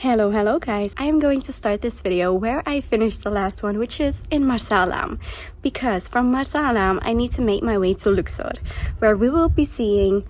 Hello guys, I am going to start this video where I finished the last one, which is in Marsa Alam, because from Marsa Alam I need to make my way to Luxor, where we will be seeing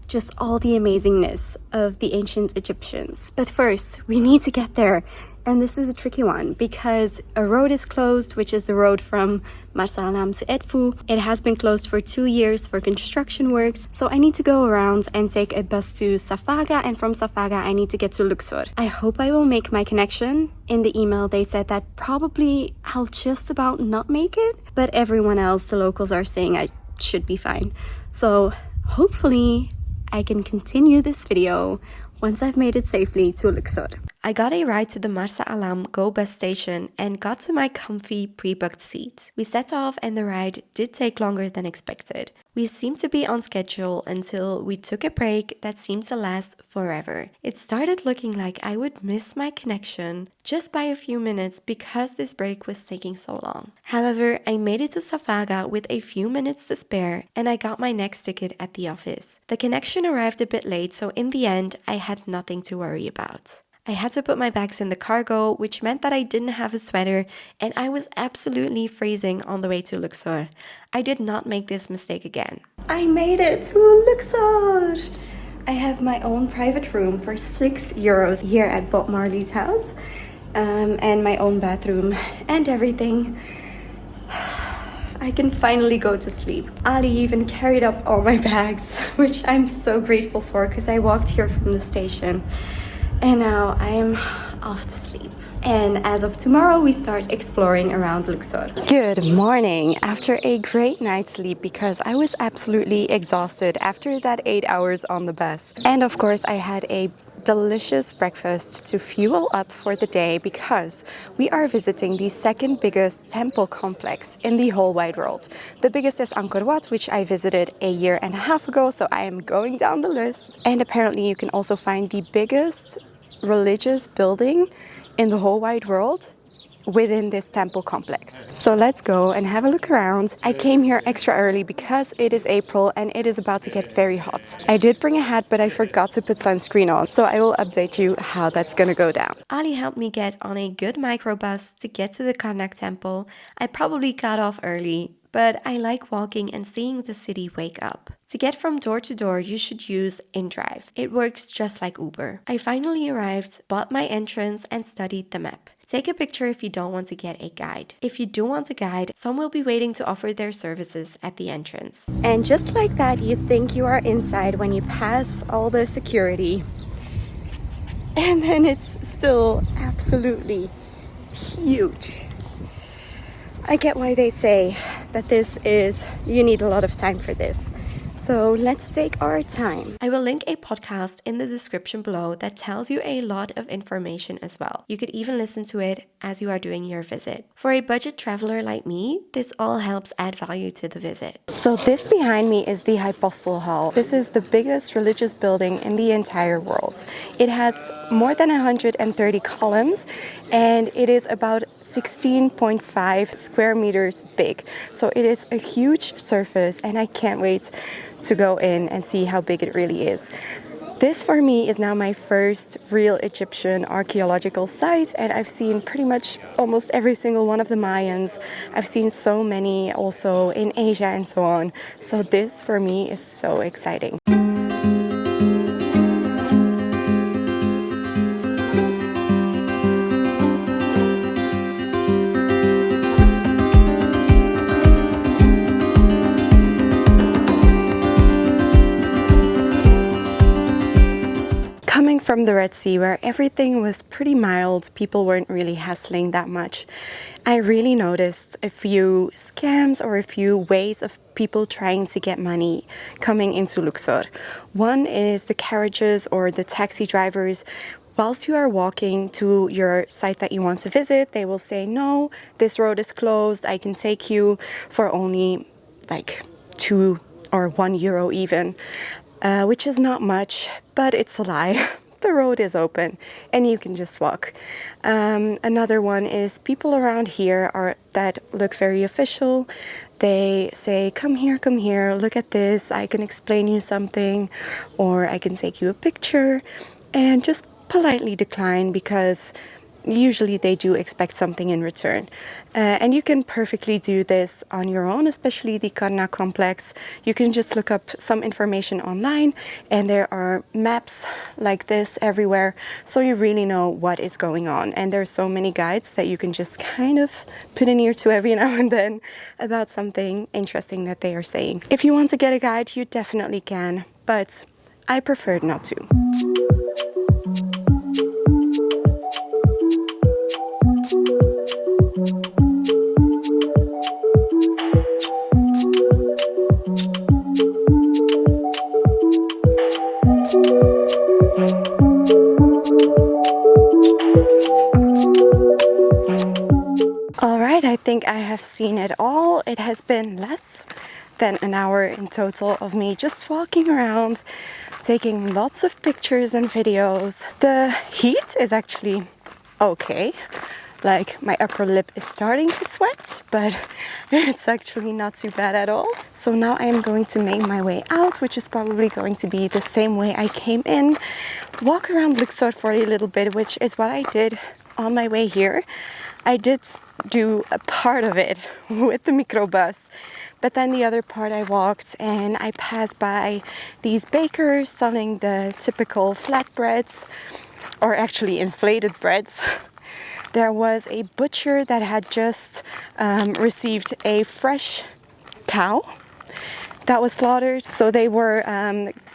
just all the amazingness of the ancient Egyptians. But first, we need to get there. And this is a tricky one because a road is closed, which is the road from Marsa Alam to Edfu. It has been closed for 2 years for construction works. So I need to go around and take a bus to Safaga, and from Safaga I need to get to Luxor. I hope I will make my connection. In the email they said that probably I'll just about not make it, but everyone else, the locals, are saying I should be fine. So hopefully I can continue this video once I've made it safely to Luxor. I got a ride to the Marsa Alam Go bus station and got to my comfy pre-booked seat. We set off and the ride did take longer than expected. We seemed to be on schedule until we took a break that seemed to last forever. It started looking like I would miss my connection just by a few minutes because this break was taking so long. However, I made it to Safaga with a few minutes to spare and I got my next ticket at the office. The connection arrived a bit late, so in the end, I had nothing to worry about. I had to put my bags in the cargo, which meant that I didn't have a sweater and I was absolutely freezing on the way to Luxor. I did not make this mistake again. I made it to Luxor! I have my own private room for €6 here at Bob Marley's house, and my own bathroom and everything. I can finally go to sleep. Ali even carried up all my bags, which I'm so grateful for because I walked here from the station. And now I am off to sleep. And as of tomorrow, we start exploring around Luxor. Good morning. After a great night's sleep, because I was absolutely exhausted after that 8 hours on the bus. And of course, I had a delicious breakfast to fuel up for the day because we are visiting the second biggest temple complex in the whole wide world. The biggest is Angkor Wat, which I visited a year and a half ago, so I am going down the list. And apparently you can also find the biggest religious building in the whole wide world within this temple complex. So let's go and have a look around. I came here extra early because it is April and it is about to get very hot. I did bring a hat, but I forgot to put sunscreen on, so I will update you how that's gonna go down. Ali helped me get on a good microbus to get to the Karnak Temple. I probably got off early, but I like walking and seeing the city wake up. To get from door to door, you should use InDrive. It works just like Uber. I finally arrived, bought my entrance, and studied the map. Take a picture if you don't want to get a guide. If you do want a guide, some will be waiting to offer their services at the entrance. And just like that, you think you are inside when you pass all the security. And then it's still absolutely huge. I get why they say that you need a lot of time for this. So let's take our time. I will link a podcast in the description below that tells you a lot of information as well. You could even listen to it as you are doing your visit. For a budget traveler like me, this all helps add value to the visit. So this behind me is the Hypostal Hall. This is the biggest religious building in the entire world. It has more than 130 columns and it is about 16.5 square meters big. So it is a huge surface and I can't wait to go in and see how big it really is. This for me is now my first real Egyptian archaeological site, and I've seen pretty much almost every single one of the Mayans. I've seen so many also in Asia and so on. So this for me is so exciting. Coming from the Red Sea, where everything was pretty mild, people weren't really hassling that much, I really noticed a few scams or a few ways of people trying to get money coming into Luxor. One is the carriages or the taxi drivers. Whilst you are walking to your site that you want to visit, they will say, no, this road is closed, I can take you for only like €2 or €1 even. Which is not much, but it's a lie. The road is open and you can just walk. Another one is people around here that look very official. They say, come here, look at this, I can explain you something, or I can take you a picture, and just politely decline because usually they do expect something in return. And you can perfectly do this on your own, especially the Karnak complex. You can just look up some information online and there are maps like this everywhere, so you really know what is going on. And there's so many guides that you can just kind of put an ear to every now and then about something interesting that they are saying. If you want to get a guide, you definitely can, but I preferred not to. Alright, I think I have seen it all. It has been less than an hour in total of me just walking around, taking lots of pictures and videos. The heat is actually okay. Like, my upper lip is starting to sweat, but it's actually not too bad at all. So now I am going to make my way out, which is probably going to be the same way I came in. Walk around Luxor for a little bit, which is what I did on my way here. I did do a part of it with the microbus, but then the other part I walked and I passed by these bakers selling the typical flatbreads, or actually inflated breads. There was a butcher that had just received a fresh cow that was slaughtered. So they were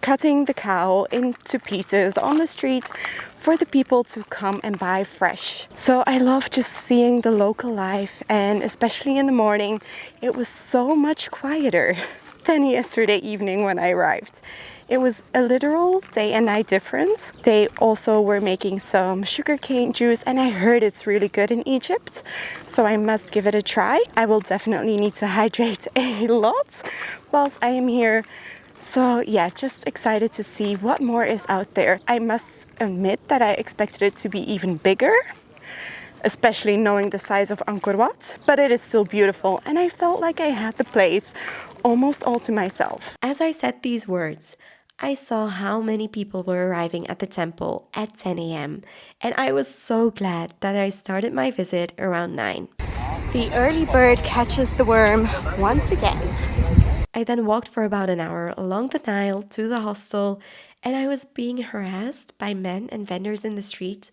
cutting the cow into pieces on the street for the people to come and buy fresh. So I love just seeing the local life, and especially in the morning, it was so much quieter than yesterday evening when I arrived. It was a literal day and night difference. They also were making some sugarcane juice, and I heard it's really good in Egypt, so I must give it a try. I will definitely need to hydrate a lot whilst I am here. So yeah, just excited to see what more is out there. I must admit that I expected it to be even bigger, especially knowing the size of Angkor Wat, but it is still beautiful, and I felt like I had the place almost all to myself. As I said these words, I saw how many people were arriving at the temple at 10 a.m. and I was so glad that I started my visit around 9. The early bird catches the worm once again. I then walked for about an hour along the Nile to the hostel, and I was being harassed by men and vendors in the street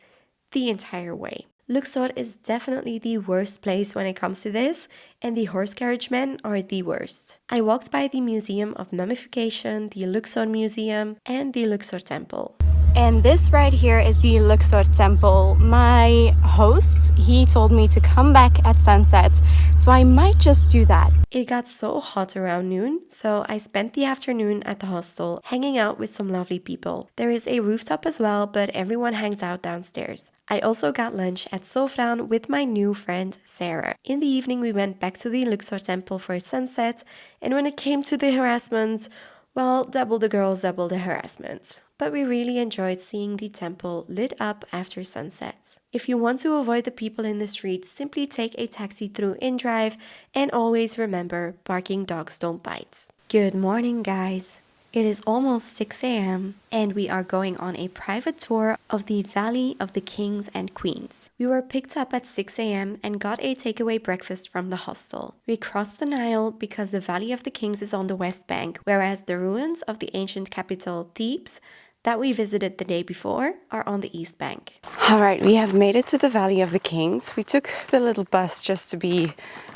the entire way. Luxor is definitely the worst place when it comes to this, and the horse carriage men are the worst. I walked by the Museum of Mummification, the Luxor Museum, and the Luxor Temple. And this right here is the Luxor Temple. My host, he told me to come back at sunset, so I might just do that. It got so hot around noon, so I spent the afternoon at the hostel hanging out with some lovely people. There is a rooftop as well, but everyone hangs out downstairs. I also got lunch at Sofran with my new friend Sarah. In the evening we went back to the Luxor Temple for sunset, and when it came to the harassment, well, double the girls, double the harassment. But we really enjoyed seeing the temple lit up after sunset. If you want to avoid the people in the street, simply take a taxi through InDrive, and always remember, barking dogs don't bite. Good morning, guys. It is almost 6 a.m. and we are going on a private tour of the Valley of the Kings and Queens. We were picked up at 6 a.m. and got a takeaway breakfast from the hostel. We crossed the Nile because the Valley of the Kings is on the west bank, whereas the ruins of the ancient capital Thebes that we visited the day before are on the east bank. Alright, we have made it to the Valley of the Kings. We took the little bus just to be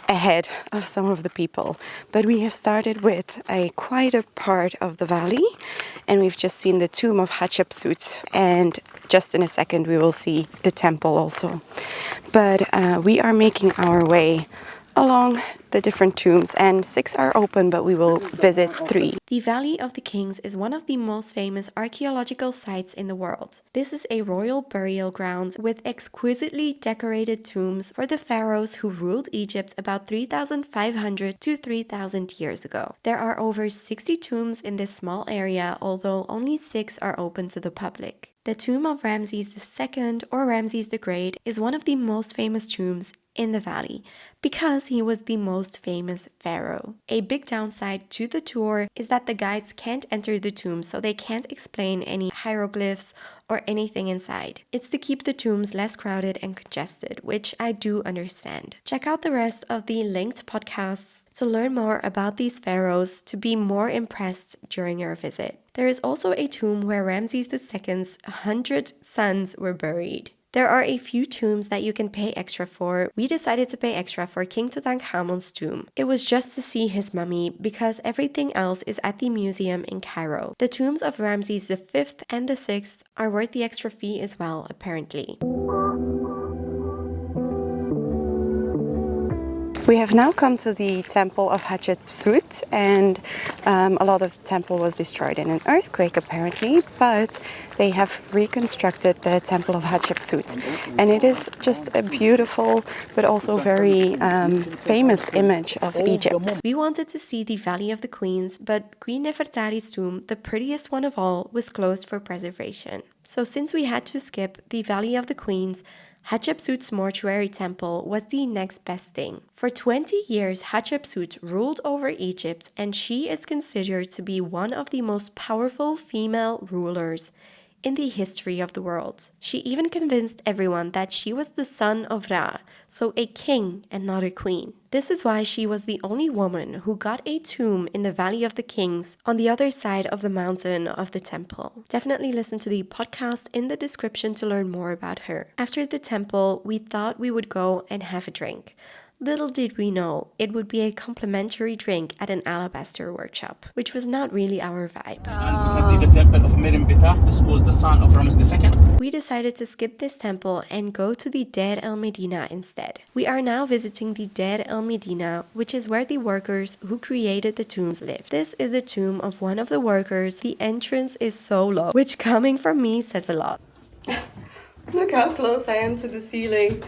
ahead of some of the people, but we have started with a quieter part of the valley, and we've just seen the tomb of Hatshepsut, and just in a second we will see the temple also. But we are making our way along the different tombs, and 6 are open, but we will visit 3. The Valley of the Kings is one of the most famous archaeological sites in the world. This is a royal burial ground with exquisitely decorated tombs for the pharaohs who ruled Egypt about 3,500 to 3,000 years ago. There are over 60 tombs in this small area, although only 6 are open to the public. The tomb of Ramses II, or Ramses the Great, is one of the most famous tombs in the valley because he was the most famous pharaoh. A big downside to the tour is that the guides can't enter the tombs, so they can't explain any hieroglyphs or anything inside. It's to keep the tombs less crowded and congested, which I do understand. Check out the rest of the linked podcasts to learn more about these pharaohs to be more impressed during your visit. There is also a tomb where Ramses II's 100 sons were buried. There are a few tombs that you can pay extra for. We decided to pay extra for King Tutankhamun's tomb. It was just to see his mummy because everything else is at the museum in Cairo. The tombs of Ramses V and VI are worth the extra fee as well, apparently. We have now come to the temple of Hatshepsut, and a lot of the temple was destroyed in an earthquake apparently, but they have reconstructed the temple of Hatshepsut, and it is just a beautiful but also very famous image of Egypt. We wanted to see the Valley of the Queens, but Queen Nefertari's tomb, the prettiest one of all, was closed for preservation. So since we had to skip the Valley of the Queens, Hatshepsut's mortuary temple was the next best thing. For 20 years, Hatshepsut ruled over Egypt, and she is considered to be one of the most powerful female rulers in the history of the world. She even convinced everyone that she was the son of Ra, so a king and not a queen. This is why she was the only woman who got a tomb in the Valley of the Kings on the other side of the mountain of the temple. Definitely listen to the podcast in the description to learn more about her. After the temple, we thought we would go and have a drink. Little did we know, it would be a complimentary drink at an alabaster workshop, which was not really our vibe. And we can see the temple of Merimbeta. This was the son of Ramses II. We decided to skip this temple and go to the Deir el Medina instead. We are now visiting the Deir el Medina, which is where the workers who created the tombs live. This is the tomb of one of the workers. The entrance is so low, which coming from me says a lot. Look how close I am to the ceiling.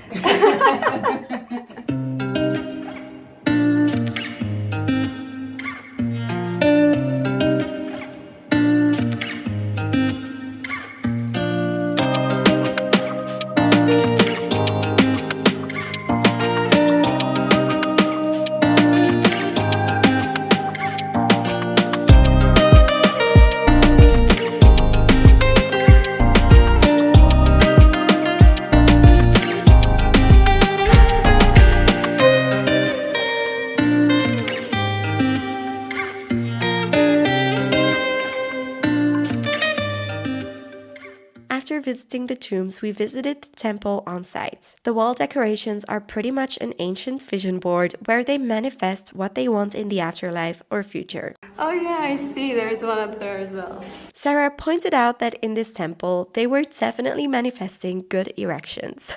After visiting the tombs, we visited the temple on site. The wall decorations are pretty much an ancient vision board where they manifest what they want in the afterlife or future. Oh yeah, I see. There's one up there as well. Sarah pointed out that in this temple, they were definitely manifesting good erections.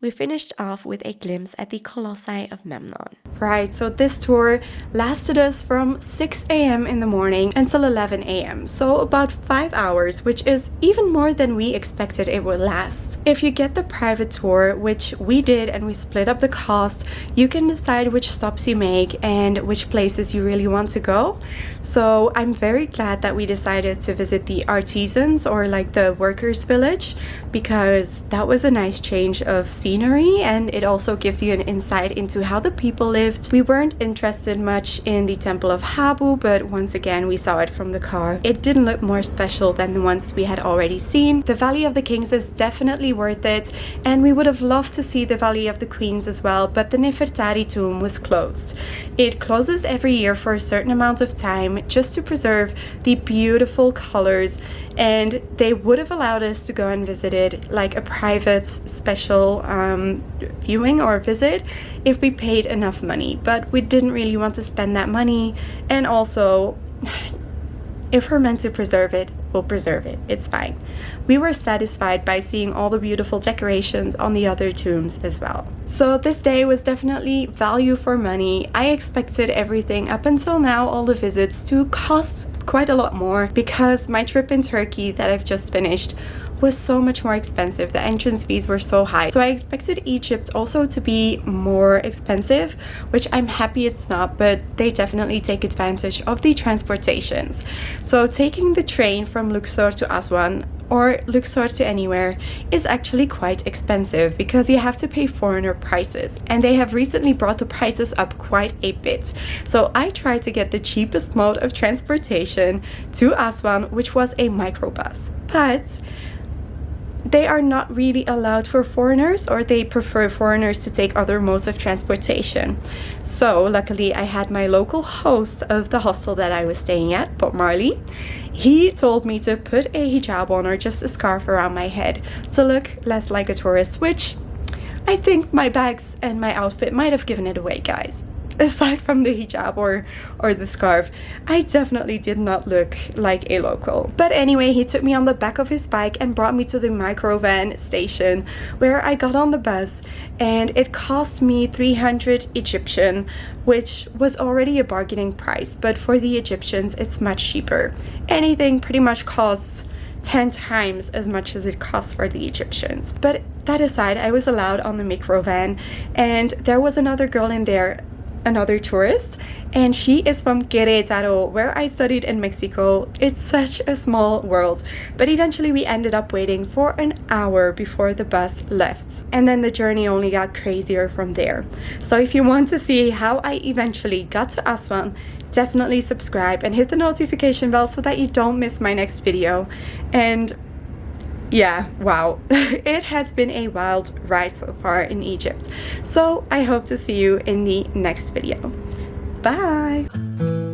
We finished off with a glimpse at the Colossi of Memnon. Right, so this tour lasted us from 6 a.m. in the morning until 11 a.m. So about 5 hours, which is even more than we expected it would last. If you get the private tour, which we did and we split up the cost, you can decide which stops you make and which places you really want to go. So I'm very glad that we decided to visit the artisans, or like the workers' village, because that was a nice change of scenery and it also gives you an insight into how the people lived. We weren't interested much in the Temple of Habu, but once again we saw it from the car. It didn't look more special than the ones we had already seen. The Valley of the Kings is definitely worth it, and we would have loved to see the Valley of the Queens as well, but the Nefertari tomb was closed. It closes every year for a certain amount of time just to preserve the beautiful colors, and they would have allowed us to go and visit it like a private special viewing or visit if we paid enough money, but we didn't really want to spend that money. And also, if we're meant to preserve it, we'll preserve it. It's fine. We were satisfied by seeing all the beautiful decorations on the other tombs as well. So this day was definitely value for money. I expected everything up until now, all the visits, to cost quite a lot more, because my trip in Turkey that I've just finished was so much more expensive. The entrance fees were so high. So I expected Egypt also to be more expensive, which I'm happy it's not, but they definitely take advantage of the transportations. So taking the train from Luxor to Aswan or Luxor to anywhere is actually quite expensive because you have to pay foreigner prices, and they have recently brought the prices up quite a bit. So I tried to get the cheapest mode of transportation to Aswan, which was a microbus, but they are not really allowed for foreigners, or they prefer foreigners to take other modes of transportation. So luckily I had my local host of the hostel that I was staying at, Bob Marley. He told me to put a hijab on, or just a scarf around my head, to look less like a tourist, which I think my bags and my outfit might have given it away, guys. Aside from the hijab or the scarf, I definitely did not look like a local. But anyway, he took me on the back of his bike and brought me to the microvan station, where I got on the bus, and it cost me 300 Egyptian, which was already a bargaining price, but for the Egyptians it's much cheaper. Anything pretty much costs 10 times as much as it costs for the Egyptians. But that aside, I was allowed on the microvan, and there was another girl in there, another tourist, and she is from Querétaro, where I studied in Mexico. It's such a small world. But eventually we ended up waiting for an hour before the bus left, and then the journey only got crazier from there. So if you want to see how I eventually got to Aswan, definitely subscribe and hit the notification bell so that you don't miss my next video. And yeah, wow, it has been a wild ride so far in Egypt. So I hope to see you in the next video. Bye!